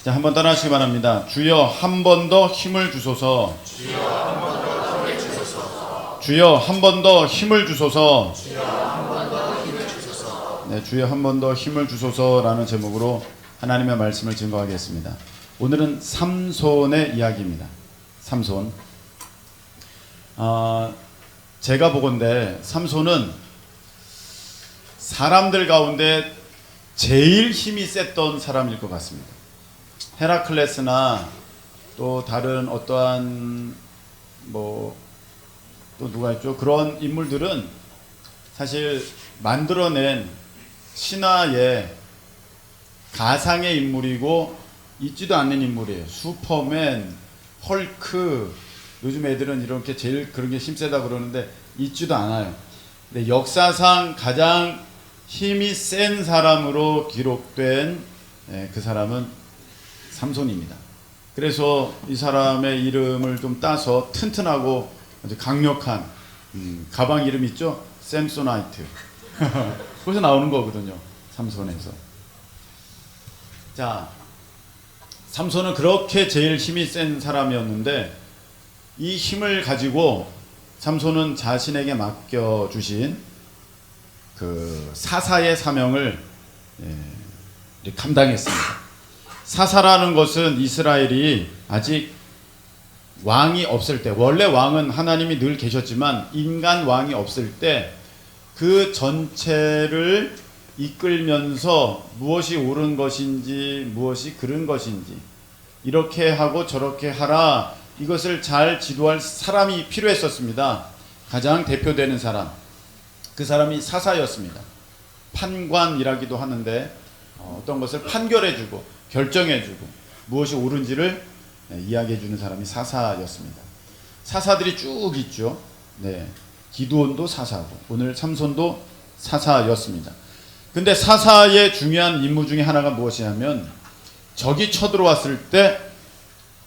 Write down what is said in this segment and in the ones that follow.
자, 한번 따라하시기 바랍니다. 주여 한 번 더 힘을 주소서. 주여 한 번 더 힘을 주소서. 네, 주여 한 번 더 힘을 주소서라는 제목으로 하나님의 말씀을 증거하겠습니다. 오늘은 삼손의 이야기입니다. 삼손. 제가 보건대 삼손은 사람들 가운데 제일 힘이 셌던 사람일 것 같습니다. 헤라클레스나 또 다른 어떠한 또 누가 있죠? 그런 인물들은 사실 만들어낸 신화의 가상의 인물이고 있지도 않는 인물이에요. 슈퍼맨, 헐크, 요즘 애들은 이렇게 제일 그런 게 힘세다 그러는데 있지도 않아요. 근데 역사상 가장 힘이 센 사람으로 기록된 그 사람은 삼손입니다. 그래서 이 사람의 이름을 좀 따서 튼튼하고 아주 강력한 가방 이름 있죠? 샘소나이트. 거기서 나오는 거거든요. 삼손에서. 자, 삼손은 그렇게 제일 힘이 센 사람이었는데 이 힘을 가지고 삼손은 자신에게 맡겨주신 그 사사의 사명을 감당했습니다. 사사라는 것은 이스라엘이 아직 왕이 없을 때, 원래 왕은 하나님이 늘 계셨지만 인간 왕이 없을 때 그 전체를 이끌면서 무엇이 옳은 것인지 무엇이 그른 것인지 이렇게 하고 저렇게 하라, 이것을 잘 지도할 사람이 필요했었습니다. 가장 대표되는 사람, 그 사람이 사사였습니다. 판관이라기도 하는데 어떤 것을 판결해주고 결정해주고 무엇이 옳은지를 이야기해주는 사람이 사사였습니다. 사사들이 쭉 있죠. 네, 기드온도 사사고 오늘 삼손도 사사였습니다. 근데 사사의 중요한 임무 중에 하나가 무엇이냐면 적이 쳐들어왔을 때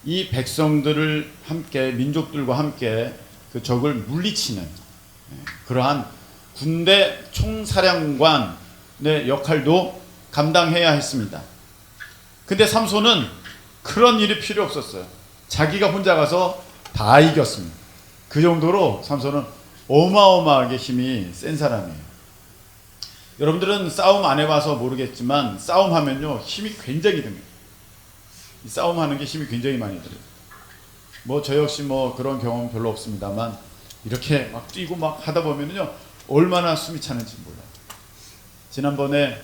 이 백성들을 함께, 민족들과 함께 그 적을 물리치는 그러한 군대 총사령관의 역할도 감당해야 했습니다. 근데 삼손은 그런 일이 필요 없었어요. 자기가 혼자 가서 다 이겼습니다. 그 정도로 삼손은 어마어마하게 힘이 센 사람이에요. 여러분들은 싸움 안 해봐서 모르겠지만 싸움하면요 힘이 굉장히 듭니다. 이 싸움하는 게 힘이 굉장히 많이 들어요. 저 역시 그런 경험 별로 없습니다만 이렇게 막 뛰고 막 하다 보면요 얼마나 숨이 차는지 몰라요. 지난번에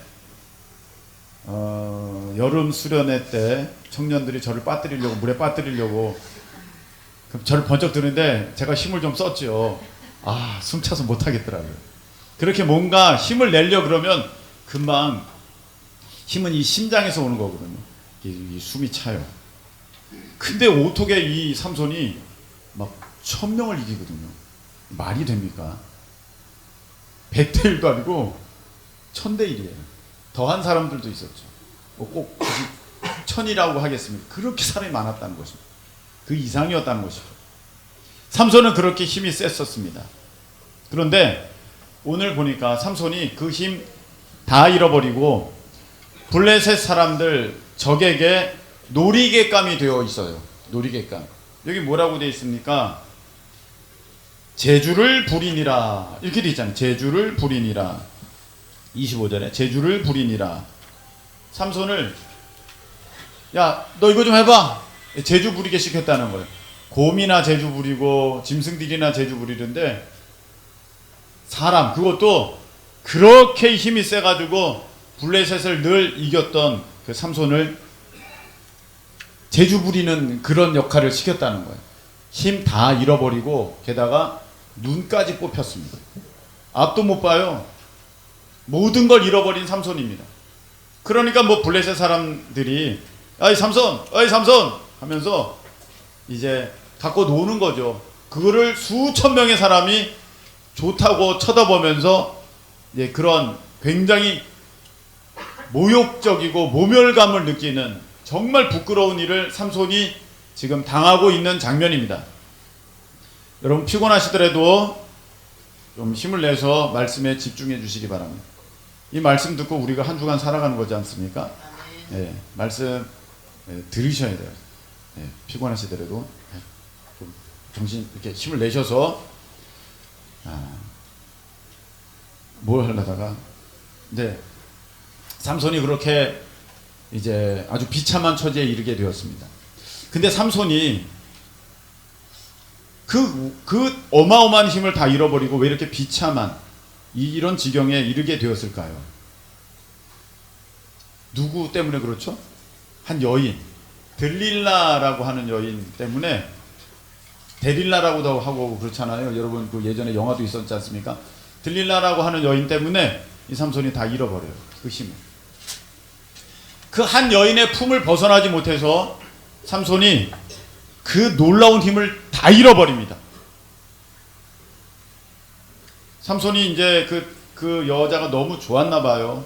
여름 수련회 때 청년들이 저를 빠뜨리려고, 물에 빠뜨리려고 저를 번쩍 드는데 제가 힘을 좀 썼죠. 숨 차서 못 하겠더라고요. 그렇게 뭔가 힘을 내려 그러면 금방 힘은 이 심장에서 오는 거거든요. 이 숨이 차요. 근데 어떻게 이 삼손이 막 1000명을 이기거든요. 말이 됩니까? 100대 1도 아니고 1000대 1이에요. 더한 사람들도 있었죠. 꼭 굳이 1000이라고 하겠습니다. 그렇게 사람이 많았다는 것입니다. 그 이상이었다는 것이죠. 삼손은 그렇게 힘이 셌었습니다. 그런데 오늘 보니까 삼손이 그 힘 다 잃어버리고 블레셋 사람들 적에게 놀이개감이 되어 있어요. 놀이개감. 여기 뭐라고 되어 있습니까? 제주를 부리니라 이렇게 되어 있잖아요. 제주를 부리니라. 25절에 제주를 부리니라. 삼손을 야, 너 이거 좀 해봐. 제주 부리게 시켰다는 거예요. 곰이나 제주 부리고 짐승들이나 제주 부리는데 사람, 그것도 그렇게 힘이 세가지고 블레셋을 늘 이겼던 그 삼손을 제주 부리는 그런 역할을 시켰다는 거예요. 힘 다 잃어버리고 게다가 눈까지 뽑혔습니다. 앞도 못 봐요. 모든 걸 잃어버린 삼손입니다. 그러니까 블레셋 사람들이 어이 삼손, 어이 삼손 하면서 이제 갖고 노는 거죠. 그거를 수천 명의 사람이 좋다고 쳐다보면서 그런 굉장히 모욕적이고 모멸감을 느끼는 정말 부끄러운 일을 삼손이 지금 당하고 있는 장면입니다. 여러분 피곤하시더라도 좀 힘을 내서 말씀에 집중해 주시기 바랍니다. 이 말씀 듣고 우리가 한 주간 살아가는 거지 않습니까? 예, 말씀 들으셔야 돼요. 예, 피곤하시더라도 좀 정신 이렇게 힘을 내셔서 뭘 하려다가 이제 삼손이 그렇게 이제 아주 비참한 처지에 이르게 되었습니다. 근데 삼손이 그 어마어마한 힘을 다 잃어버리고 왜 이렇게 비참한 이런 지경에 이르게 되었을까요? 누구 때문에 그렇죠? 한 여인, 들릴라라고 하는 여인 때문에, 데릴라라고도 하고 그렇잖아요. 여러분 그 예전에 영화도 있었지 않습니까? 들릴라라고 하는 여인 때문에 이 삼손이 다 잃어버려요. 그 힘을. 그 한 여인의 품을 벗어나지 못해서 삼손이 그 놀라운 힘을 다 잃어버립니다. 삼손이 이제 그 여자가 너무 좋았나 봐요.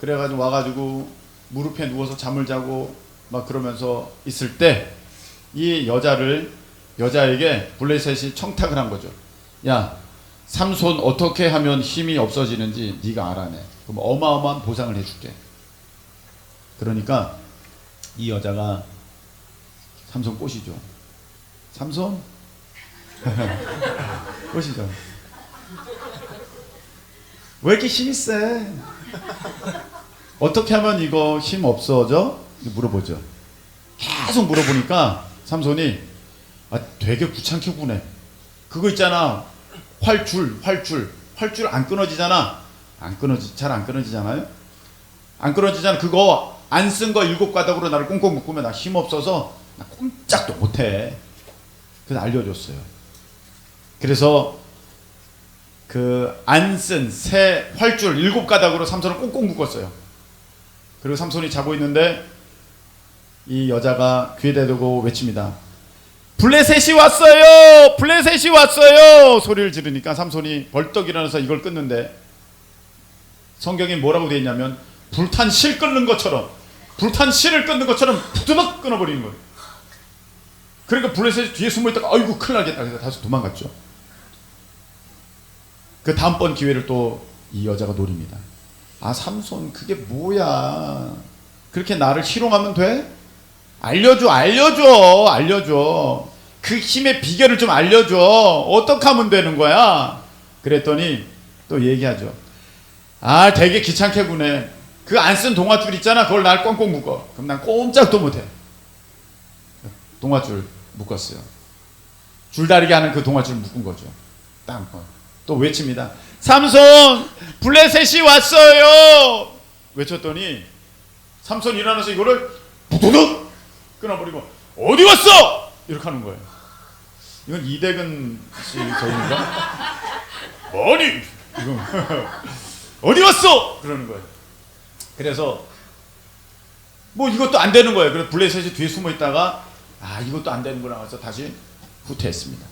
그래가지고 와가지고 무릎에 누워서 잠을 자고 막 그러면서 있을 때 이 여자에게 블레셋이 청탁을 한 거죠. 야, 삼손 어떻게 하면 힘이 없어지는지 네가 알아내. 그럼 어마어마한 보상을 해줄게. 그러니까 이 여자가 삼손 꼬시죠. 삼손? 꼬시죠. 왜 이렇게 힘이 세? 어떻게 하면 이거 힘 없어져? 물어보죠. 계속 물어보니까 삼손이 되게 귀찮게 구네. 그거 있잖아. 활줄 안 끊어지잖아. 잘 안 끊어지잖아요. 안 끊어지잖아. 그거 안 쓴 거 7가닥으로 나를 꽁꽁 묶으면 나 힘 없어서 나 꼼짝도 못해. 그래서 알려줬어요. 그래서 그 안 쓴 새 활줄 7가닥으로 삼손을 꽁꽁 묶었어요. 그리고 삼손이 자고 있는데 이 여자가 귀에 대고 외칩니다. 블레셋이 왔어요! 블레셋이 왔어요! 소리를 지르니까 삼손이 벌떡 일어나서 이걸 끊는데, 성경에 뭐라고 되어 있냐면 불탄 실 끊는 것처럼, 불탄 실을 끊는 것처럼 부드덕 끊어버리는 거예요. 그러니까 블레셋이 뒤에 숨어있다가 아이고 큰일 나겠다 그래서 다시 도망갔죠. 그 다음번 기회를 또 이 여자가 노립니다. 아, 삼손 그게 뭐야? 그렇게 나를 희롱하면 돼? 알려줘. 그 힘의 비결을 좀 알려줘. 어떻게 하면 되는 거야? 그랬더니 또 얘기하죠. 아, 되게 귀찮게 구네. 그 안 쓴 동화줄 있잖아. 그걸 날 꽁꽁 묶어. 그럼 난 꼼짝도 못해. 동화줄 묶었어요. 줄다리기 하는 그 동화줄 묶은 거죠. 딱 또 외칩니다. 삼손, 블레셋이 왔어요. 외쳤더니 삼손이 일어나서 이거를 부두둑 끊어버리고 어디 왔어? 이렇게 하는 거예요. 이건 이대근 씨 저인가? 뭐니? 이거 어디 왔어? 그러는 거예요. 그래서 뭐 이것도 안 되는 거예요. 그래서 블레셋이 뒤에 숨어 있다가 이것도 안 되는구나 해서 다시 후퇴했습니다.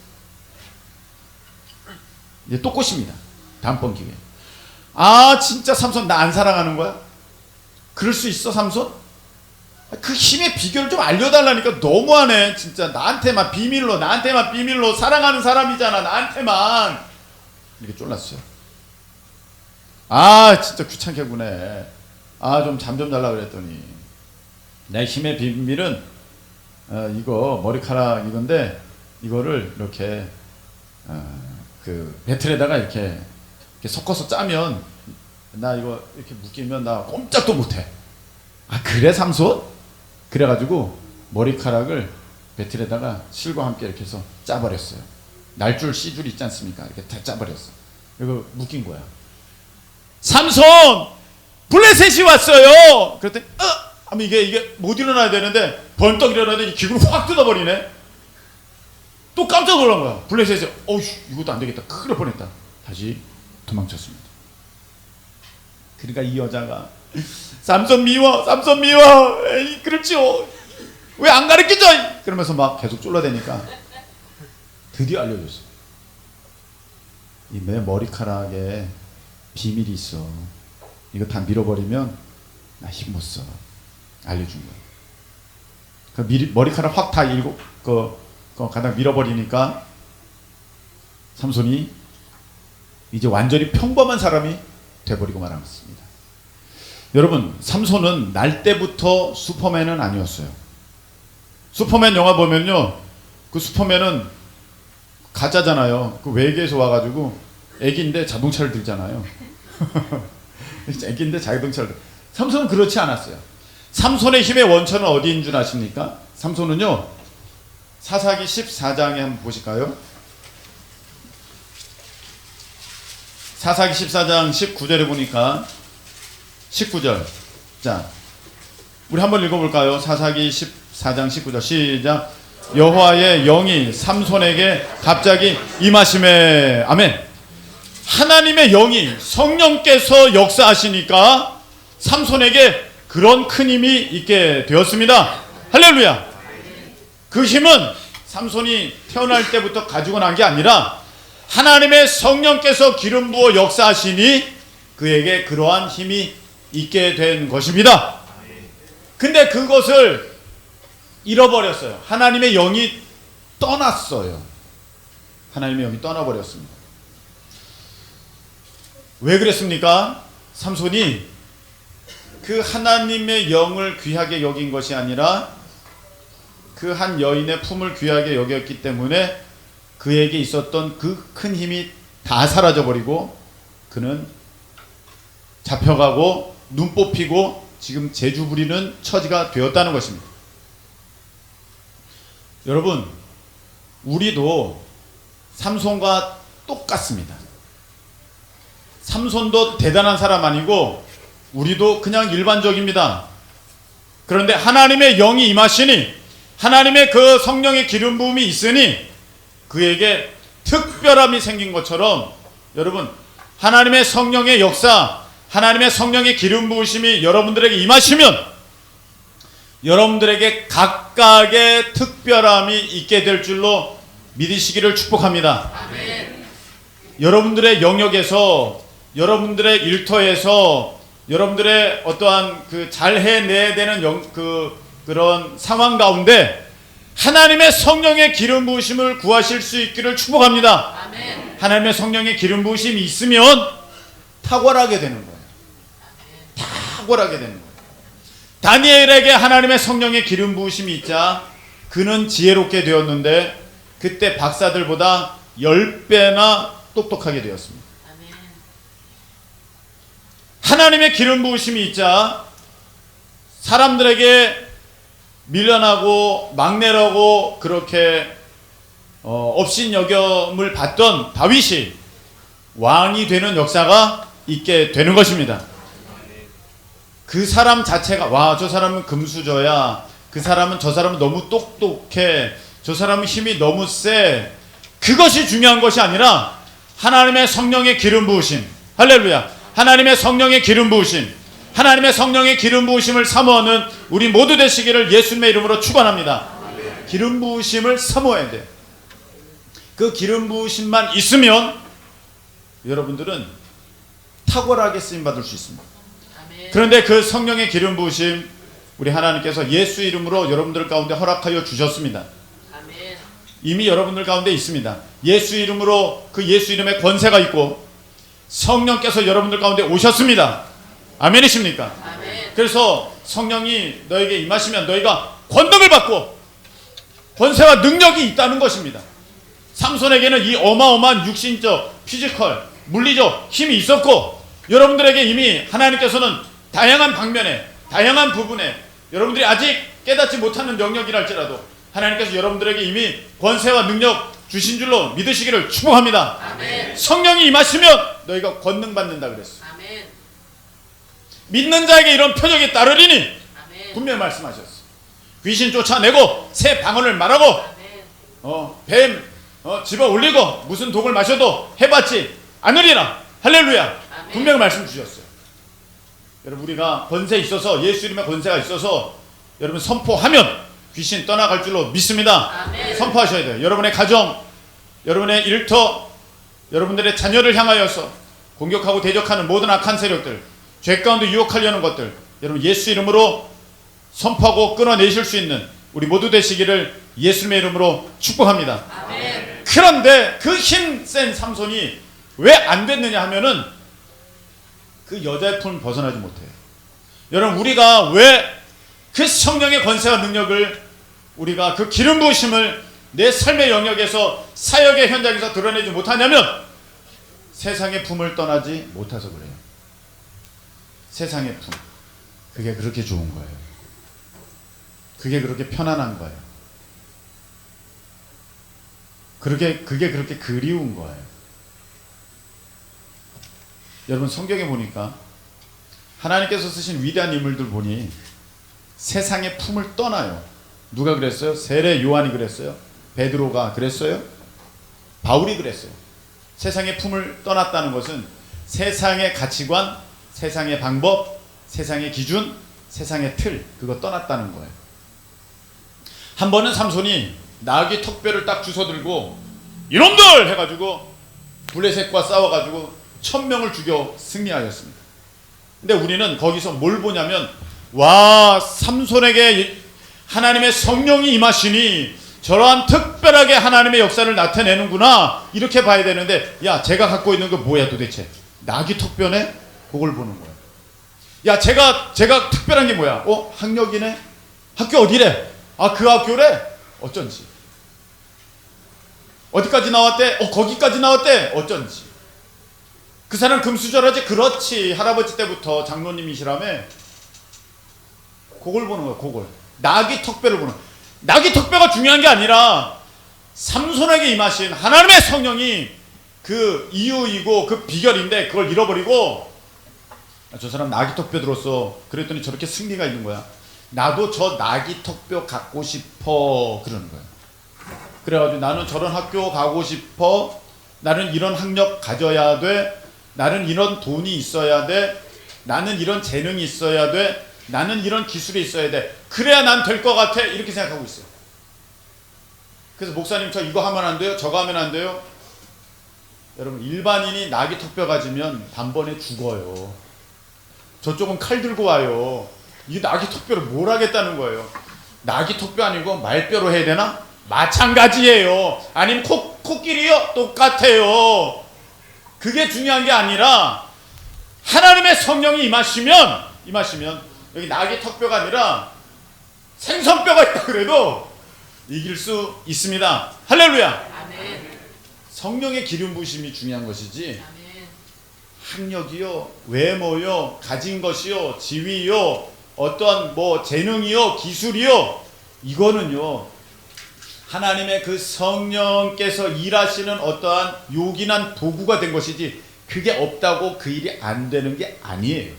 이제 또 꼬십니다. 다음번 기회에. 진짜 삼손 나 안 사랑하는 거야? 그럴 수 있어 삼손? 그 힘의 비결을 좀 알려달라니까. 너무하네 진짜. 나한테만 비밀로 사랑하는 사람이잖아. 나한테만. 이렇게 쫄랐어요. 진짜 귀찮게 구네. 좀 잠 좀 달라 그랬더니 내 힘의 비밀은 이거 머리카락 이건데 이거를 이렇게 그 배틀에다가 이렇게 섞어서 짜면 나 이거 이렇게 묶이면 나 꼼짝도 못해. 그래 삼손? 그래가지고 머리카락을 배틀에다가 실과 함께 이렇게 해서 짜버렸어요. 날줄 씨줄 있지 않습니까? 이렇게 다 짜버렸어. 이거 묶인 거야. 삼손! 블레셋이 왔어요! 그랬더니 하면 이게 못 일어나야 되는데 번떡 일어나더니 기구를 확 뜯어버리네. 또 깜짝 놀란 거야. 블레셋이 이것도 안 되겠다. 큰일 날 뻔했다. 다시 도망쳤습니다. 그러니까 이 여자가 삼손 미워. 에이, 그렇지요. 왜 안 가르쳐줘? 그러면서 막 계속 쫄라대니까 드디어 알려줬어요. 내 머리카락에 비밀이 있어. 이거 다 밀어버리면 나 힘 못 써. 알려준 거야. 머리카락 확 다 가닥 밀어버리니까 삼손이 이제 완전히 평범한 사람이 돼버리고 말았습니다. 여러분, 삼손은 날 때부터 슈퍼맨은 아니었어요. 슈퍼맨 영화 보면요, 그 슈퍼맨은 가짜잖아요. 그 외계에서 와가지고 애기인데 자동차를 들잖아요. 애기인데 자동차를. 삼손은 그렇지 않았어요. 삼손의 힘의 원천은 어디인 줄 아십니까? 삼손은요, 사사기 14장에 한번 보실까요? 사사기 14장 19절에 보니까 19절. 자, 우리 한번 읽어볼까요? 사사기 14장 19절 시작. 여호와의 영이 삼손에게 갑자기 임하심에. 아멘. 하나님의 영이, 성령께서 역사하시니까 삼손에게 그런 큰 힘이 있게 되었습니다. 할렐루야. 그 힘은 삼손이 태어날 때부터 가지고 난 게 아니라 하나님의 성령께서 기름 부어 역사하시니 그에게 그러한 힘이 있게 된 것입니다. 근데 그것을 잃어버렸어요. 하나님의 영이 떠났어요. 하나님의 영이 떠나버렸습니다. 왜 그랬습니까? 삼손이 그 하나님의 영을 귀하게 여긴 것이 아니라 그 한 여인의 품을 귀하게 여겼기 때문에 그에게 있었던 그 큰 힘이 다 사라져버리고 그는 잡혀가고 눈 뽑히고 지금 재주 부리는 처지가 되었다는 것입니다. 여러분, 우리도 삼손과 똑같습니다. 삼손도 대단한 사람 아니고 우리도 그냥 일반적입니다. 그런데 하나님의 영이 임하시니, 하나님의 그 성령의 기름 부음이 있으니 그에게 특별함이 생긴 것처럼, 여러분, 하나님의 성령의 역사, 하나님의 성령의 기름 부으심이 여러분들에게 임하시면 여러분들에게 각각의 특별함이 있게 될 줄로 믿으시기를 축복합니다. 아멘. 여러분들의 영역에서, 여러분들의 일터에서, 여러분들의 어떠한 그 잘 해내야 되는 그런 상황 가운데 하나님의 성령의 기름 부으심을 구하실 수 있기를 축복합니다. 아멘. 하나님의 성령의 기름 부으심이 있으면 탁월하게 되는 거예요. 탁월하게 되는 거예요. 다니엘에게 하나님의 성령의 기름 부으심이 있자 그는 지혜롭게 되었는데 그때 박사들보다 10배나 똑똑하게 되었습니다. 아멘. 하나님의 기름 부으심이 있자 사람들에게 밀려나고 막내라고 그렇게 업신여김을 받던 다윗이 왕이 되는 역사가 있게 되는 것입니다. 그 사람 자체가, 와, 저 사람은 금수저야, 그 사람은, 저 사람은 너무 똑똑해, 저 사람은 힘이 너무 세, 그것이 중요한 것이 아니라 하나님의 성령의 기름 부으심, 할렐루야, 하나님의 성령의 기름 부으심, 하나님의 성령의 기름 부으심을 사모하는 우리 모두 되시기를 예수님의 이름으로 축원합니다. 기름 부으심을 사모해야 돼요. 그 기름 부으심만 있으면 여러분들은 탁월하게 쓰임받을 수 있습니다. 그런데 그 성령의 기름 부으심 우리 하나님께서 예수 이름으로 여러분들 가운데 허락하여 주셨습니다. 이미 여러분들 가운데 있습니다. 예수 이름으로, 그 예수 이름에 권세가 있고 성령께서 여러분들 가운데 오셨습니다. 아멘이십니까? 아멘. 그래서 성령이 너에게 임하시면 너희가 권능을 받고 권세와 능력이 있다는 것입니다. 삼손에게는 이 어마어마한 육신적, 피지컬, 물리적 힘이 있었고 여러분들에게 이미 하나님께서는 다양한 방면에, 다양한 부분에 여러분들이 아직 깨닫지 못하는 영역이랄지라도 하나님께서 여러분들에게 이미 권세와 능력 주신 줄로 믿으시기를 축복합니다. 아멘. 성령이 임하시면 너희가 권능 받는다 그랬어. 아멘. 믿는 자에게 이런 표적이 따르리니 아멘. 분명히 말씀하셨어. 귀신 쫓아내고 새 방언을 말하고 뱀 집어 올리고 무슨 독을 마셔도 해봤지 않으리라. 할렐루야. 아멘. 분명히 말씀 주셨어요. 여러분, 우리가 권세 있어서, 예수 이름의 권세가 있어서 여러분 선포하면 귀신 떠나갈 줄로 믿습니다. 아멘. 선포하셔야 돼요. 여러분의 가정, 여러분의 일터, 여러분들의 자녀를 향하여서 공격하고 대적하는 모든 악한 세력들, 죄 가운데 유혹하려는 것들, 여러분 예수 이름으로 선포하고 끊어내실 수 있는 우리 모두 되시기를 예수님의 이름으로 축복합니다. 아멘. 그런데 그 힘센 삼손이 왜 안 됐느냐 하면은 그 여자의 품을 벗어나지 못해요. 여러분, 우리가 왜 그 성령의 권세와 능력을, 우리가 그 기름 부으심을 내 삶의 영역에서, 사역의 현장에서 드러내지 못하냐면 세상의 품을 떠나지 못해서 그래요. 세상의 품, 그게 그렇게 좋은 거예요. 그게 그렇게 편안한 거예요. 그게 그렇게 그리운 거예요. 여러분, 성경에 보니까 하나님께서 쓰신 위대한 인물들 보니 세상의 품을 떠나요. 누가 그랬어요? 세례 요한이 그랬어요? 베드로가 그랬어요? 바울이 그랬어요. 세상의 품을 떠났다는 것은 세상의 가치관, 세상의 방법, 세상의 기준, 세상의 틀, 그거 떠났다는 거예요. 한 번은 삼손이 나귀 턱뼈를 딱 주워들고 이놈들 해가지고 블레셋과 싸워가지고 1000명을 죽여 승리하였습니다. 근데 우리는 거기서 뭘 보냐면, 와, 삼손에게 하나님의 성령이 임하시니 저러한 특별하게 하나님의 역사를 나타내는구나, 이렇게 봐야 되는데, 야, 제가 갖고 있는 거 뭐야 도대체? 나귀 턱뼈네? 그걸 보는 거야. 야, 제가 특별한 게 뭐야? 학력이네? 학교 어디래? 아, 그 학교래? 어쩐지. 어디까지 나왔대? 거기까지 나왔대? 어쩐지. 그 사람 금수저라지? 그렇지, 할아버지 때부터 장로님이시라며. 그걸 보는 거야. 그걸 나귀 턱뼈를 보는 거야. 나귀 턱뼈가 중요한 게 아니라 삼손에게 임하신 하나님의 성령이 그 이유이고 그 비결인데, 그걸 잃어버리고 저 사람 나귀 턱뼈 들었어, 그랬더니 저렇게 승리가 있는 거야. 나도 저 나귀 턱뼈 갖고 싶어, 그러는 거야. 그래가지고 나는 저런 학교 가고 싶어, 나는 이런 학력 가져야 돼, 나는 이런 돈이 있어야 돼, 나는 이런 재능이 있어야 돼, 나는 이런 기술이 있어야 돼, 그래야 난 될 것 같아, 이렇게 생각하고 있어요. 그래서 목사님, 저 이거 하면 안 돼요? 저거 하면 안 돼요? 여러분, 일반인이 나귀 턱뼈 가지면 단번에 죽어요. 저쪽은 칼 들고 와요. 이 나귀 턱뼈를 뭘 하겠다는 거예요. 나귀 턱뼈 아니고 말뼈로 해야 되나? 마찬가지예요. 아니면 코끼리요? 똑같아요. 그게 중요한 게 아니라 하나님의 성령이 임하시면 여기 나귀 턱뼈가 아니라 생선뼈가 있다 그래도 이길 수 있습니다. 할렐루야. 아멘. 성령의 기름 부으심이 중요한 것이지, 아멘. 학력이요, 외모요, 가진 것이요, 지위요, 어떠한 재능이요, 기술이요, 이거는요 하나님의 그 성령께서 일하시는 어떠한 요긴한 도구가 된 것이지, 그게 없다고 그 일이 안 되는 게 아니에요.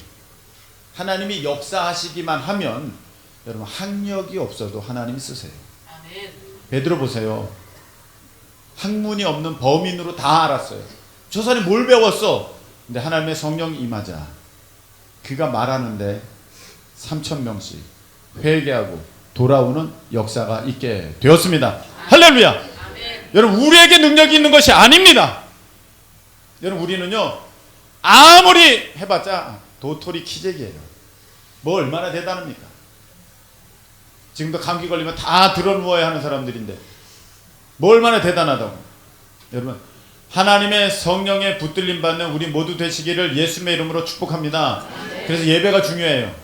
하나님이 역사하시기만 하면, 여러분, 학력이 없어도 하나님이 쓰세요. 아멘. 베드로 보세요. 학문이 없는 범인으로 다 알았어요. 저 사람이 뭘 배웠어? 근데 하나님의 성령이 임하자 그가 말하는데 3000명씩 회개하고 돌아오는 역사가 있게 되었습니다. 할렐루야. 아멘. 여러분, 우리에게 능력이 있는 것이 아닙니다. 여러분, 우리는요 아무리 해봤자 도토리 키재기예요. 뭐 얼마나 대단합니까? 지금도 감기 걸리면 다 드러누워야 하는 사람들인데 뭐 얼마나 대단하다고. 여러분, 하나님의 성령에 붙들림 받는 우리 모두 되시기를 예수님의 이름으로 축복합니다. 그래서 예배가 중요해요.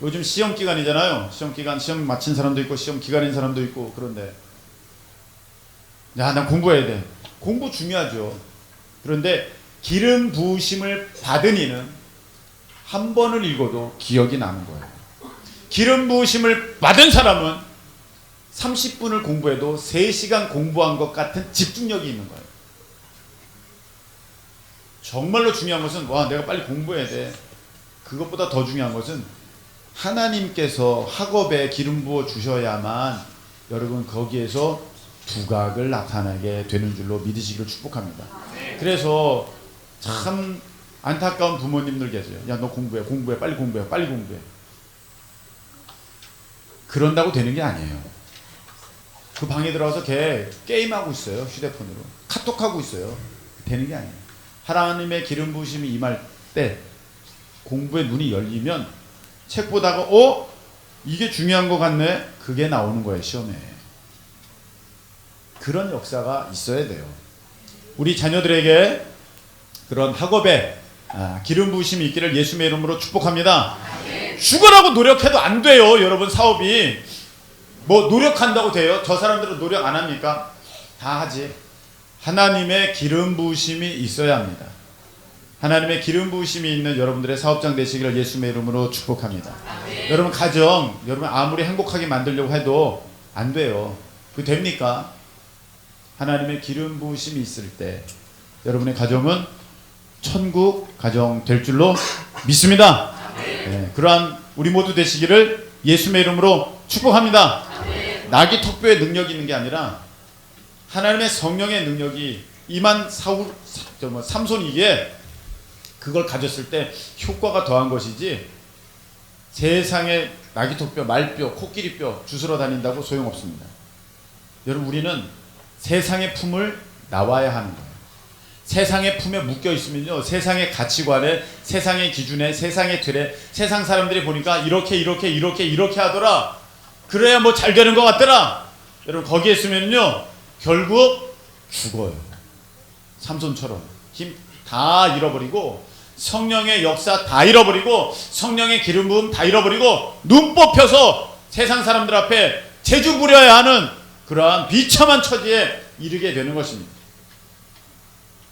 요즘 시험 기간이잖아요. 시험 마친 사람도 있고 시험 기간인 사람도 있고. 그런데 난 공부해야 돼. 공부 중요하죠. 그런데 기름 부으심을 받은 이는 한 번을 읽어도 기억이 나는 거예요. 기름 부으심을 받은 사람은 30분을 공부해도 3시간 공부한 것 같은 집중력이 있는 거예요. 정말로 중요한 것은 내가 빨리 공부해야 돼. 그것보다 더 중요한 것은 하나님께서 학업에 기름 부어 주셔야만 여러분 거기에서 두각을 나타내게 되는 줄로 믿으시기를 축복합니다. 그래서 참 안타까운 부모님들 계세요. 야, 너 공부해, 빨리 공부해. 그런다고 되는 게 아니에요. 그 방에 들어가서 게임하고 있어요. 휴대폰으로 카톡하고 있어요. 되는 게 아니에요. 하나님의 기름 부으심이 임할 때 공부에 눈이 열리면 책 보다가 이게 중요한 것 같네. 그게 나오는 거예요, 시험에. 그런 역사가 있어야 돼요. 우리 자녀들에게 그런 학업에 기름 부으심이 있기를 예수님의 이름으로 축복합니다. 죽으라고 노력해도 안 돼요. 여러분, 사업이 뭐 노력한다고 돼요? 저 사람들은 노력 안 합니까? 다 하지. 하나님의 기름 부으심이 있어야 합니다. 하나님의 기름 부으심이 있는 여러분들의 사업장 되시기를 예수님의 이름으로 축복합니다. 여러분, 가정 여러분 아무리 행복하게 만들려고 해도 안 돼요. 그 됩니까? 하나님의 기름 부으심이 있을 때 여러분의 가정은 천국 가정 될 줄로 믿습니다. 네, 그러한 우리 모두 되시기를 예수님의 이름으로 축복합니다. 낙이 턱뼈에 능력이 있는 게 아니라 하나님의 성령의 능력이 임한 삼손이기에 그걸 가졌을 때 효과가 더한 것이지, 세상에 낙이 턱뼈, 말뼈, 코끼리뼈 주스러 다닌다고 소용없습니다. 여러분, 우리는 세상의 품을 나와야 하는 거예요. 세상의 품에 묶여 있으면요, 세상의 가치관에, 세상의 기준에, 세상의 틀에, 세상 사람들이 보니까 이렇게 하더라, 그래야 뭐 잘 되는 것 같더라. 여러분, 거기에 있으면요 결국 죽어요. 삼손처럼 힘 다 잃어버리고, 성령의 역사 다 잃어버리고, 성령의 기름 부음 다 잃어버리고, 눈 뽑혀서 세상 사람들 앞에 재주 부려야 하는 그러한 비참한 처지에 이르게 되는 것입니다.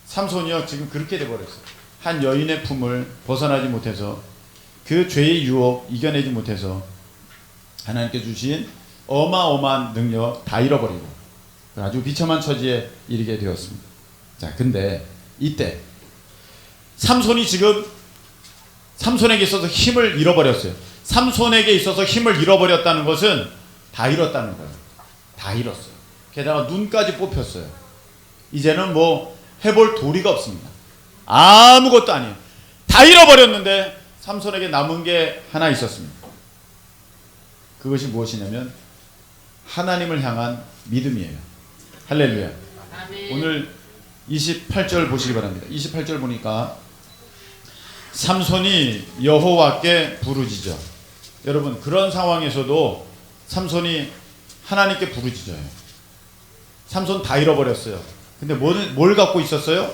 삼손이요 지금 그렇게 돼버렸어요. 한 여인의 품을 벗어나지 못해서, 그 죄의 유혹 이겨내지 못해서 하나님께 주신 어마어마한 능력 다 잃어버리고 아주 비참한 처지에 이르게 되었습니다. 자, 근데 이때 삼손에게 있어서 힘을 잃어버렸어요. 삼손에게 있어서 힘을 잃어버렸다는 것은 다 잃었다는 거예요. 다 잃었어요. 게다가 눈까지 뽑혔어요. 이제는 뭐 해볼 도리가 없습니다. 아무것도 아니에요. 다 잃어버렸는데 삼손에게 남은 게 하나 있었습니다. 그것이 무엇이냐면 하나님을 향한 믿음이에요. 할렐루야. 아멘. 오늘 28절 보시기 바랍니다. 28절 보니까 삼손이 여호와께 부르짖어. 여러분, 그런 상황에서도 삼손이 하나님께 부르짖어요. 삼손 다 잃어버렸어요. 근데 뭘 갖고 있었어요?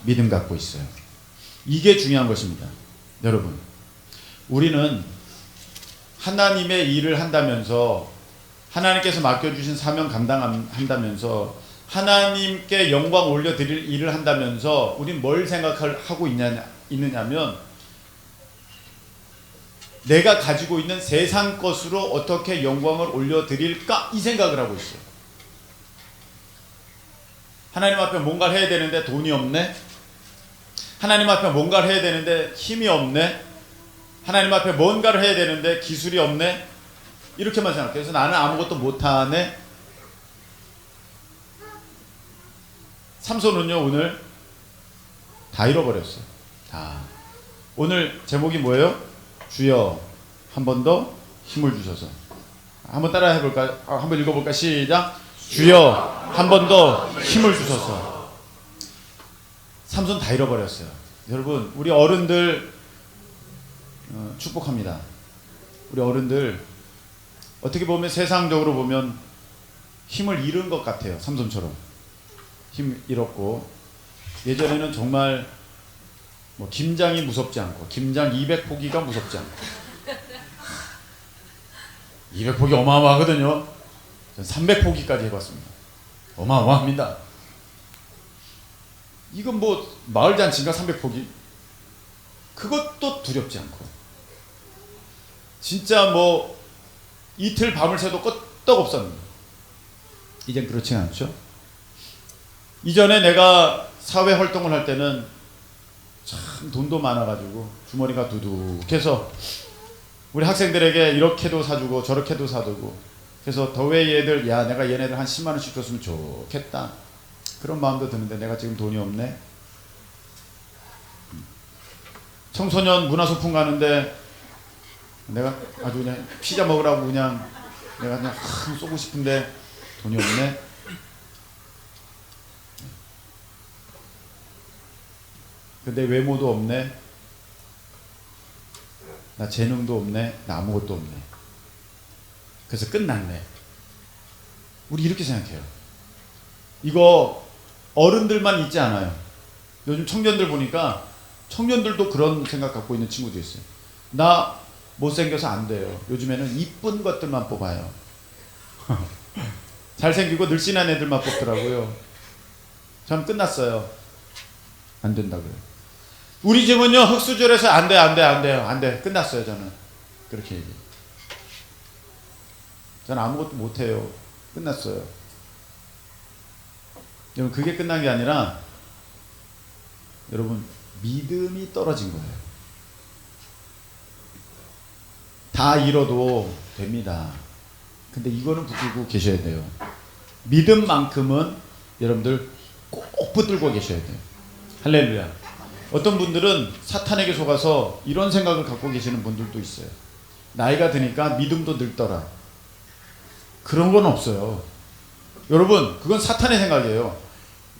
믿음 갖고 있어요. 이게 중요한 것입니다. 여러분, 우리는 하나님의 일을 한다면서, 하나님께서 맡겨주신 사명 감당한다면서, 하나님께 영광 올려드릴 일을 한다면서 우린 뭘 생각하고 있느냐면, 내가 가지고 있는 세상 것으로 어떻게 영광을 올려드릴까, 이 생각을 하고 있어요. 하나님 앞에 뭔가를 해야 되는데 돈이 없네. 하나님 앞에 뭔가를 해야 되는데 힘이 없네. 하나님 앞에 뭔가를 해야 되는데 기술이 없네. 이렇게만 생각해요. 그래서 나는 아무것도 못하네. 삼손은요 오늘 다 잃어버렸어요. 다. 오늘 제목이 뭐예요? 주여 한 번 더 힘을 주셔서. 한번 따라 해볼까요? 한번 읽어볼까? 시작. 주여 한 번 더 힘을 주셔서. 삼손 다 잃어버렸어요. 여러분, 우리 어른들 축복합니다. 우리 어른들 어떻게 보면 세상적으로 보면 힘을 잃은 것 같아요. 삼손처럼 힘 잃었고, 예전에는 정말 뭐 김장이 무섭지 않고, 김장 200포기가 무섭지 않고, 200포기 어마어마하거든요. 전 300포기까지 해봤습니다. 어마어마합니다. 이건 뭐 마을잔치인가 300포기? 그것도 두렵지 않고, 진짜 뭐 이틀 밤을 새도 끄떡없었는데 이젠 그렇지 않죠. 이전에 내가 사회 활동을 할 때는 참 돈도 많아가지고 주머니가 두둑해서 우리 학생들에게 이렇게도 사주고 저렇게도 사두고, 그래서 더웨이 애들, 야 내가 얘네들 한 10만 원씩 줬으면 좋겠다, 그런 마음도 드는데 내가 지금 돈이 없네. 청소년 문화소풍 가는데 내가 아주 그냥 피자 먹으라고 그냥 내가 그냥 쏘고 싶은데 돈이 없네. 내 외모도 없네. 나 재능도 없네. 나 아무것도 없네. 그래서 끝났네. 우리 이렇게 생각해요. 이거 어른들만 있지 않아요. 요즘 청년들 보니까 청년들도 그런 생각 갖고 있는 친구도 있어요. 나 못생겨서 안 돼요. 요즘에는 이쁜 것들만 뽑아요. 잘생기고 늘씬한 애들만 뽑더라고요. 저는 끝났어요. 안 된다고요. 우리 집은요, 흙수저에서 안 돼. 끝났어요, 저는. 그렇게 얘기해요. 저는 아무것도 못해요. 끝났어요. 여러분, 그게 끝난 게 아니라, 여러분, 믿음이 떨어진 거예요. 다 잃어도 됩니다. 근데 이거는 붙들고 계셔야 돼요. 믿음만큼은 여러분들 꼭 붙들고 계셔야 돼요. 할렐루야. 어떤 분들은 사탄에게 속아서 이런 생각을 갖고 계시는 분들도 있어요. 나이가 드니까 믿음도 늙더라. 그런 건 없어요. 여러분, 그건 사탄의 생각이에요.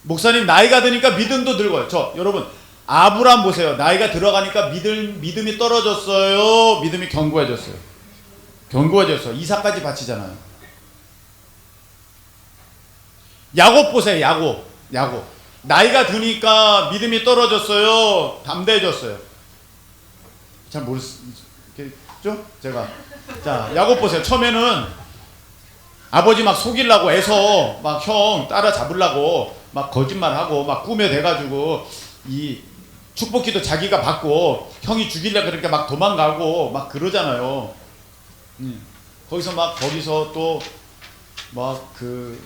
목사님, 나이가 드니까 믿음도 늙어요. 여러분, 아브라함 보세요. 나이가 들어가니까 믿음이 떨어졌어요. 믿음이 견고해졌어요. 이삭까지 바치잖아요. 야곱 보세요. 야곱. 나이가 드니까 믿음이 떨어졌어요. 담대해졌어요. 잘 모르겠죠? 제가. 자, 야곱 보세요. 처음에는 아버지 막 속이려고 애서 막 형 따라잡으려고 막 거짓말하고 막 꾸며대가지고 이 축복기도 자기가 받고 형이 죽이려고 그러니까 막 도망가고 막 그러잖아요. 거기서 또 막 그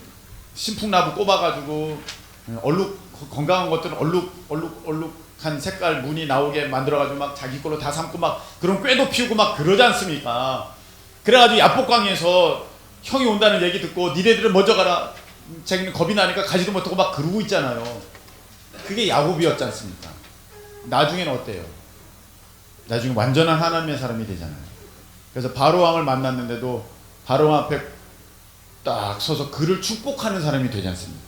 신풍나무 꼽아가지고 건강한 것들은 얼룩한 색깔 무늬 나오게 만들어가지고 막 자기 걸로 다 삼고 막 그런 꾀도 피우고 막 그러지 않습니까? 그래가지고 야복강에서 형이 온다는 얘기 듣고 니네들은 먼저 가라. 자기는 겁이 나니까 가지도 못하고 막 그러고 있잖아요. 그게 야곱이었지 않습니까? 나중에는 어때요? 나중에 완전한 하나님의 사람이 되잖아요. 그래서 바로왕을 만났는데도 바로왕 앞에 딱 서서 그를 축복하는 사람이 되지 않습니까?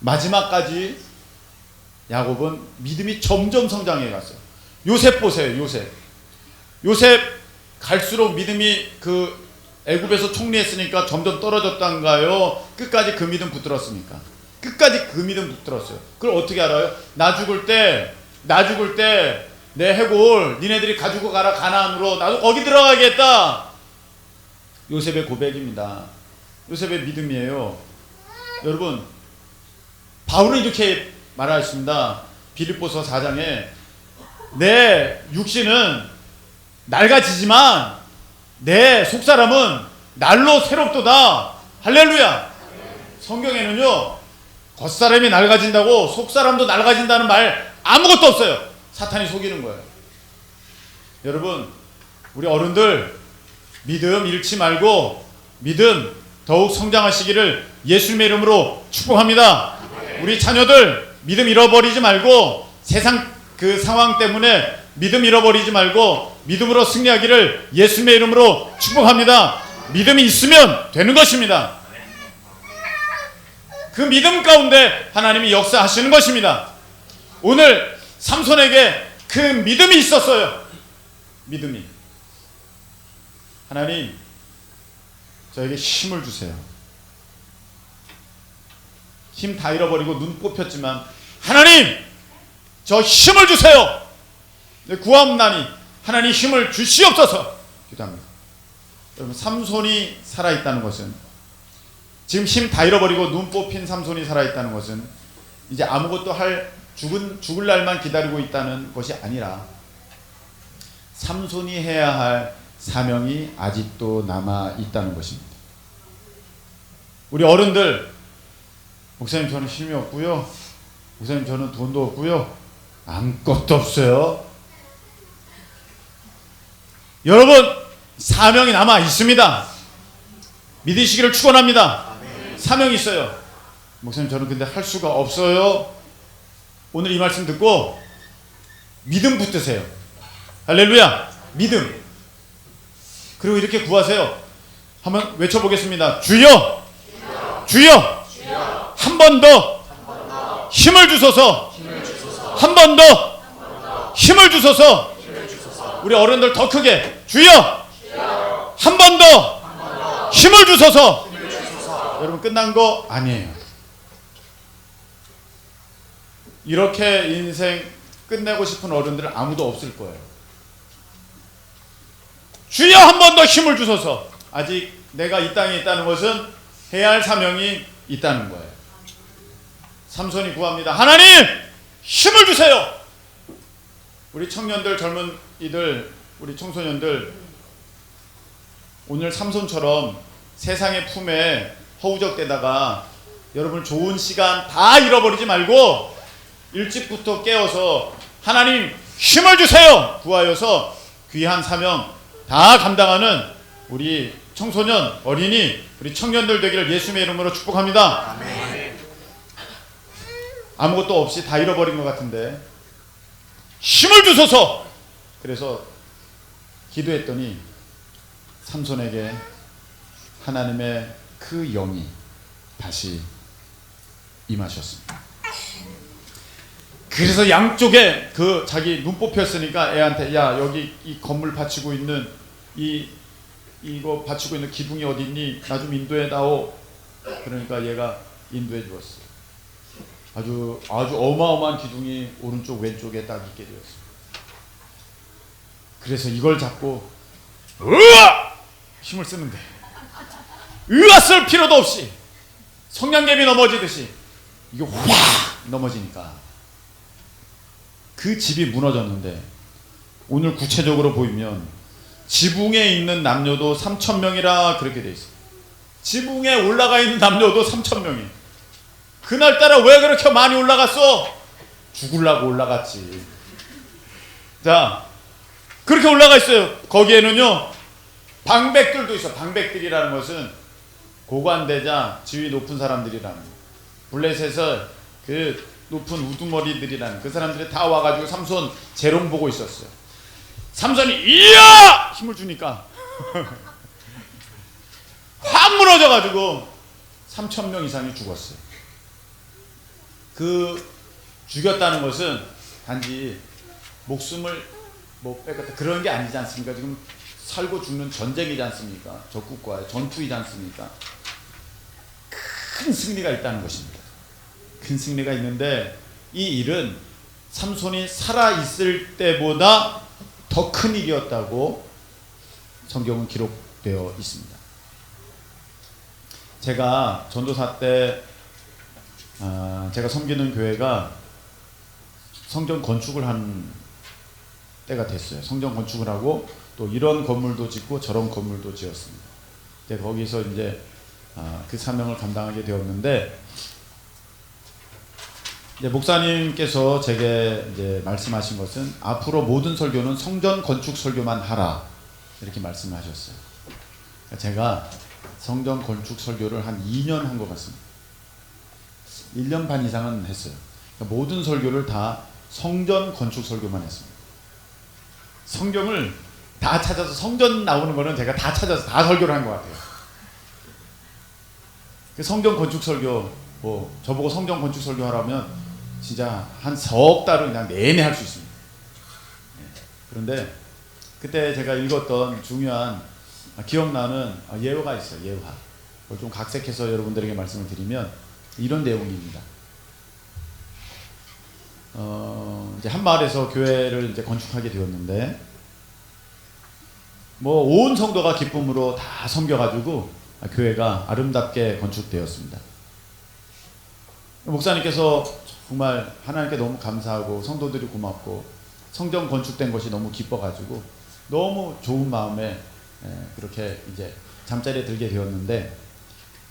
마지막까지 야곱은 믿음이 점점 성장해 갔어요. 요셉 보세요. 요셉 갈수록 믿음이 그 애굽에서 총리했으니까 점점 떨어졌단가요? 끝까지 그 믿음 붙들었습니까? 끝까지 그 믿음 붙들었어요. 그걸 어떻게 알아요? 나 죽을 때 내 해골 니네들이 가지고 가라. 가나안으로. 나도 거기 들어가겠다. 요셉의 고백입니다. 요셉의 믿음이에요. 여러분, 바울은 이렇게 말하였습니다. 빌립보서 4장에 내 육신은 낡아지지만 내 속사람은 날로 새롭도다. 할렐루야. 성경에는요, 겉사람이 낡아진다고 속사람도 낡아진다는 말 아무것도 없어요. 사탄이 속이는 거예요. 여러분, 우리 어른들 믿음 잃지 말고 믿음 더욱 성장하시기를 예수님의 이름으로 축복합니다. 우리 자녀들 믿음 잃어버리지 말고 세상 그 상황 때문에 믿음 잃어버리지 말고 믿음으로 승리하기를 예수님의 이름으로 축복합니다. 믿음이 있으면 되는 것입니다. 그 믿음 가운데 하나님이 역사하시는 것입니다. 오늘 삼손에게 그 믿음이 있었어요. 믿음이. 하나님, 저에게 힘을 주세요. 힘 다 잃어버리고 눈 뽑혔지만 하나님, 저 힘을 주세요. 구함나니 하나님 힘을 주시옵소서 기도합니다. 여러분, 삼손이 살아있다는 것은, 지금 힘 다 잃어버리고 눈 뽑힌 삼손이 살아있다는 것은 이제 아무것도 죽을 날만 기다리고 있다는 것이 아니라 삼손이 해야 할 사명이 아직도 남아 있다는 것입니다. 우리 어른들, 목사님 저는 힘이 없고요, 목사님 저는 돈도 없고요, 아무것도 없어요. 여러분, 사명이 남아 있습니다. 믿으시기를 축원합니다. 사명이 있어요. 목사님 저는 근데 할 수가 없어요. 오늘 이 말씀 듣고 믿음 붙드세요. 할렐루야. 믿음. 그리고 이렇게 구하세요. 한번 외쳐보겠습니다. 주여, 주여, 한 번 더 힘을 주소서. 한 번 더 힘을 주소서. 우리 어른들 더 크게, 주여, 한 번 더 힘을 주소서. 여러분, 끝난 거 아니에요. 이렇게 인생 끝내고 싶은 어른들 아무도 없을 거예요. 주여 한 번 더 힘을 주소서. 아직 내가 이 땅에 있다는 것은 해야 할 사명이 있다는 거예요. 삼손이 구합니다. 하나님 힘을 주세요. 우리 청년들, 젊은 이들, 우리 청소년들, 오늘 삼손처럼 세상의 품에 허우적대다가 여러분 좋은 시간 다 잃어버리지 말고 일찍부터 깨어서 하나님 힘을 주세요 구하여서 귀한 사명 다 감당하는 우리 청소년, 어린이, 우리 청년들 되기를 예수님의 이름으로 축복합니다. 아멘. 아무것도 없이 다 잃어버린 것 같은데 힘을 주소서. 그래서 기도했더니 삼손에게 하나님의 그 영이 다시 임하셨습니다. 그래서 양쪽에 그 자기 눈 뽑혔으니까 애한테 야 여기 이 건물 받치고 있는 이거 받치고 있는 기둥이 어디 있니? 나 좀 인도해 다오. 그러니까 얘가 인도해 주었어요. 아주 어마어마한 기둥이 오른쪽 왼쪽에 딱 있게 되었어요. 그래서 이걸 잡고 힘을 쓰는데 쓸 필요도 없이 성냥개비 넘어지듯이 이게 확 넘어지니까 그 집이 무너졌는데 오늘 구체적으로 보이면 지붕에 있는 남녀도 3,000명이라 그렇게 돼 있어요. 지붕에 올라가 있는 남녀도 3,000명이. 그날따라 왜 그렇게 많이 올라갔어? 죽으려고 올라갔지. 자, 그렇게 올라가 있어요. 거기에는요 방백들도 있어. 방백들이라는 것은 고관대자, 지위 높은 사람들이라는 거예요. 블레셋에서 그 높은 우두머리들이라는 그 사람들이 다 와가지고 삼손 재롱 보고 있었어요. 삼손이 이야 힘을 주니까 확 무너져가지고 3,000명 이상이 죽었어요. 그 죽였다는 것은 단지 목숨을 뭐 뺏겼다 그런 게 아니지 않습니까? 지금 살고 죽는 전쟁이지 않습니까? 적국과의 전투이지 않습니까? 큰 승리가 있다는 것입니다. 큰 승리가 있는데 이 일은 삼손이 살아있을 때보다 더 큰 일이었다고 성경은 기록되어 있습니다. 제가 전도사 때 제가 섬기는 교회가 성전 건축을 한 때가 됐어요. 성전 건축을 하고 또 이런 건물도 짓고 저런 건물도 지었습니다. 거기서 이제 그 사명을 감당하게 되었는데 이제 목사님께서 제게 이제 말씀하신 것은 앞으로 모든 설교는 성전 건축 설교만 하라 이렇게 말씀을 하셨어요. 제가 성전 건축 설교를 한 2년 한 것 같습니다. 1년 반 이상은 했어요. 모든 설교를 다 성전 건축 설교만 했습니다. 성경을 다 찾아서 성전 나오는 거는 제가 다 찾아서 다 설교를 한 것 같아요. 그 성경 건축 설교 저보고 성경 건축 설교 하라면 진짜 한 석 달을 그냥 내내 할 수 있습니다. 그런데 그때 제가 읽었던 중요한 기억나는 예화가 있어요. 예화. 그걸 좀 각색해서 여러분들에게 말씀을 드리면 이런 내용입니다. 이제 한 마을에서 교회를 이제 건축하게 되었는데 뭐 온 성도가 기쁨으로 다 섬겨가지고 교회가 아름답게 건축되었습니다. 목사님께서 정말 하나님께 너무 감사하고 성도들이 고맙고 성전 건축된 것이 너무 기뻐가지고 너무 좋은 마음에 그렇게 이제 잠자리에 들게 되었는데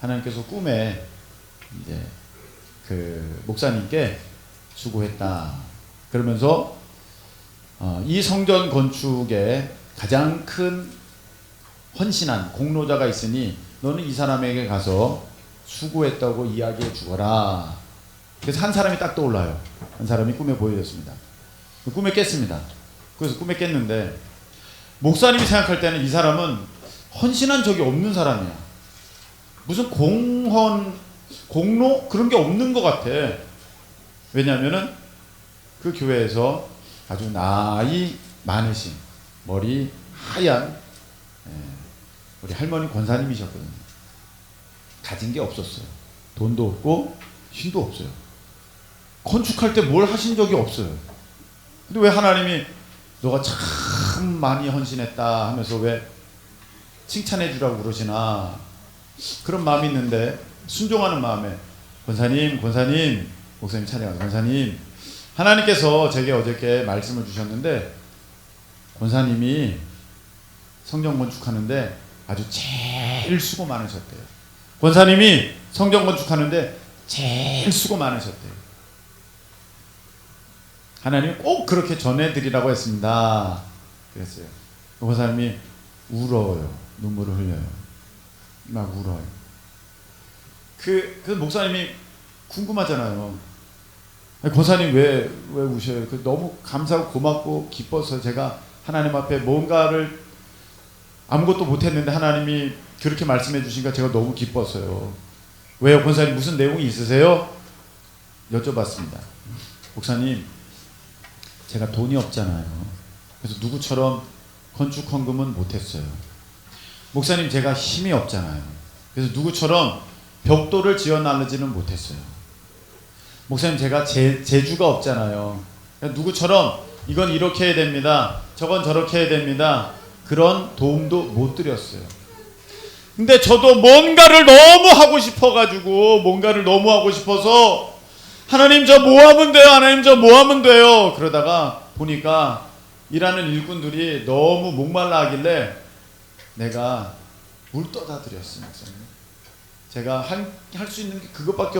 하나님께서 꿈에 이제 그 목사님께 수고했다 그러면서 이 성전 건축에 가장 큰 헌신한 공로자가 있으니 너는 이 사람에게 가서 수고했다고 이야기해 주거라. 그래서 한 사람이 딱 떠올라요. 한 사람이 꿈에 보여졌습니다. 꿈에 깼습니다. 그래서 꿈에 깼는데 목사님이 생각할 때는 이 사람은 헌신한 적이 없는 사람이야. 무슨 공로 그런 게 없는 것 같아. 왜냐하면은 그 교회에서 아주 나이 많으신 머리 하얀 우리 할머니 권사님이셨거든요. 가진 게 없었어요. 돈도 없고 힘도 없어요. 건축할 때 뭘 하신 적이 없어요. 근데 왜 하나님이 너가 참 많이 헌신했다 하면서 왜 칭찬해 주라고 그러시나? 그런 마음이 있는데, 순종하는 마음에 권사님 목사님 찬양하세요. 권사님, 하나님께서 제게 어저께 말씀을 주셨는데 권사님이 성전 건축하는데 아주 제일 수고 많으셨대요. 권사님이 성전 건축하는데 제일 수고 많으셨대요. 하나님이 꼭 그렇게 전해드리라고 했습니다. 그랬어요. 권사님이 울어요. 눈물을 흘려요. 막 울어요. 그 목사님이 궁금하잖아요. 권사님 왜 우셔요? 너무 감사하고 고맙고 기뻐서 제가 하나님 앞에 뭔가를 아무것도 못했는데 하나님이 그렇게 말씀해 주시니까 제가 너무 기뻤어요. 왜요? 권사님 무슨 내용이 있으세요? 여쭤봤습니다. 목사님, 제가 돈이 없잖아요. 그래서 누구처럼 건축 헌금은 못했어요. 목사님, 제가 힘이 없잖아요. 그래서 누구처럼 벽돌을 지어 나르지는 못했어요. 목사님, 제가 재주가 없잖아요. 누구처럼 이건 이렇게 해야 됩니다, 저건 저렇게 해야 됩니다, 그런 도움도 못 드렸어요. 근데 저도 뭔가를 너무 하고 싶어가지고, 뭔가를 너무 하고 싶어서 하나님 저 뭐 하면 돼요? 하나님 저 뭐 하면 돼요? 그러다가 보니까 일하는 일꾼들이 너무 목말라 하길래 내가 물 떠다 드렸어요. 제가 할 수 있는 게 그것밖에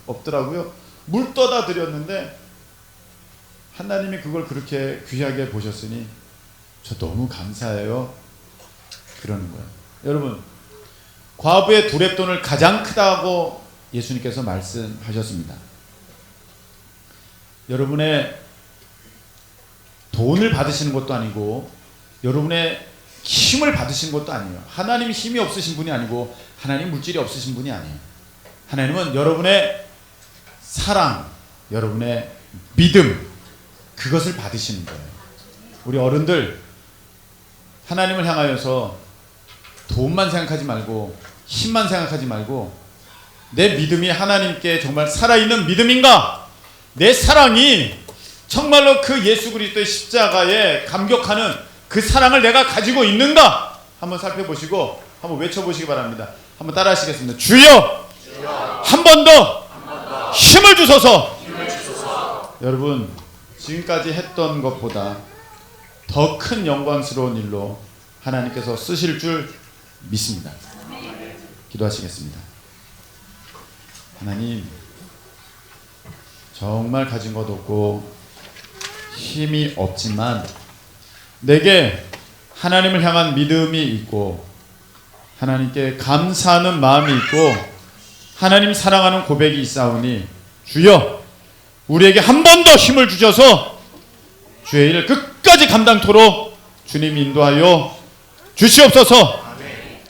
없더라고요. 물 떠다 드렸는데 하나님이 그걸 그렇게 귀하게 보셨으니 저 너무 감사해요. 그러는 거예요. 여러분, 과부의 두렙돈을 가장 크다고 예수님께서 말씀하셨습니다. 여러분의 돈을 받으시는 것도 아니고 여러분의 힘을 받으신 것도 아니에요. 하나님이 힘이 없으신 분이 아니고 하나님 물질이 없으신 분이 아니에요. 하나님은 여러분의 사랑, 여러분의 믿음, 그것을 받으시는 거예요. 우리 어른들, 하나님을 향하여서 돈만 생각하지 말고 힘만 생각하지 말고 내 믿음이 하나님께 정말 살아있는 믿음인가? 내 사랑이 정말로 그 예수 그리스도의 십자가에 감격하는 그 사랑을 내가 가지고 있는가? 한번 살펴보시고 한번 외쳐보시기 바랍니다. 한번 따라 하시겠습니다. 주여! 한 번 더 힘을 주소서! 여러분, 지금까지 했던 것보다 더 큰 영광스러운 일로 하나님께서 쓰실 줄 믿습니다. 기도하시겠습니다. 하나님, 정말 가진 것 없고 힘이 없지만 내게 하나님을 향한 믿음이 있고 하나님께 감사하는 마음이 있고 하나님 사랑하는 고백이 있사오니 주여, 우리에게 한 번 더 힘을 주셔서 주의 일을 끝까지 감당토록 주님 인도하여 주시옵소서.